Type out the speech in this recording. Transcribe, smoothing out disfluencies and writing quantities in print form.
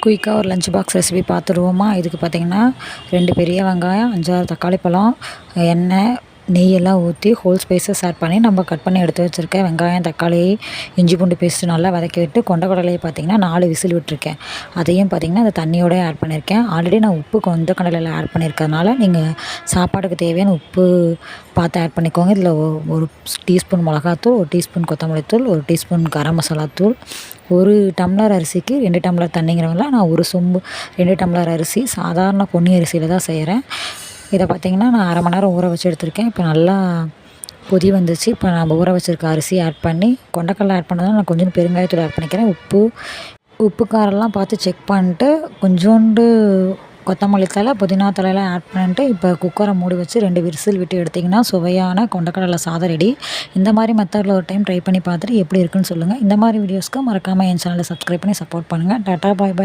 குயிக்காக ஒரு lunch box recipe பார்த்துருவோமா? இதுக்கு பார்த்திங்கன்னா 2 பெரிய வெங்காயம், 5, 6 தக்காளி பழம், எண்ணெய், நெய்யெல்லாம் ஊற்றி ஹோல் ஸ்பைசஸ் ஆட் பண்ணி நம்ம கட் பண்ணி எடுத்து வச்சுருக்கேன். வெங்காயம், தக்காளி, இஞ்சி பூண்டு பேஸ்ட்டு நல்லா வதக்கி விட்டு கொண்டக்கடலையை பார்த்திங்கன்னா 4 விசில் விட்டுருக்கேன். அதையும் பார்த்திங்கன்னா அந்த தண்ணியோட ஆட் பண்ணியிருக்கேன். ஆல்ரெடி நான் உப்பு கொண்டக்கடலையில் ஆட் பண்ணியிருக்கிறதுனால நீங்கள் சாப்பாட்டுக்கு தேவையான உப்பு பார்த்து ஆட் பண்ணிக்கோங்க. இதில் ஒரு டீஸ்பூன் மிளகாத்தூள், 1 டீஸ்பூன் கொத்தமல்லி தூள், 1 டீஸ்பூன் கரம் மசாலா தூள், 1 டம்ளர் அரிசிக்கு 2 டம்ளர் தண்ணிங்கிறவங்கள நான் 1 சொம்பு 2 டம்ளர் அரிசி சாதாரண பொன்னி அரிசியில் தான் செய்கிறேன். இதை பார்த்திங்கன்னா நான் அரை மணி நேரம் ஊற வச்சு எடுத்திருக்கேன். இப்போ நல்லா கொதி வந்துச்சு. இப்போ நம்ம ஊற வச்சுருக்க அரிசி ஆட் பண்ணி கொண்டக்கடலை ஆட் பண்ணதால் நான் கொஞ்சம் பெருங்காயத்தூள் ஆட் பண்ணிக்கிறேன். உப்பு காரெல்லாம் பார்த்து செக் பண்ணிட்டு கொஞ்சோண்டு கொத்தமல்லி தழை, புதினா தலையெல்லாம் ஆட் பண்ணிட்டு இப்போ குக்கரை மூடி வச்சு 2 விசில் விட்டு எடுத்திங்கன்னா சுவையான கொண்டக்கடலை சாதம் ரெடி. இந்த மாதிரி மெத்தடில் ஒரு டைம் ட்ரை பண்ணி பார்த்துட்டு எப்படி இருக்குன்னு சொல்லுங்கள். இந்த மாதிரி வீடியோஸ்க்கு மறக்காமல் என் சேனலை சப்ஸ்கிரைப் பண்ணி சப்போர்ட் பண்ணுங்கள். டாட்டா, பாய் பாய்.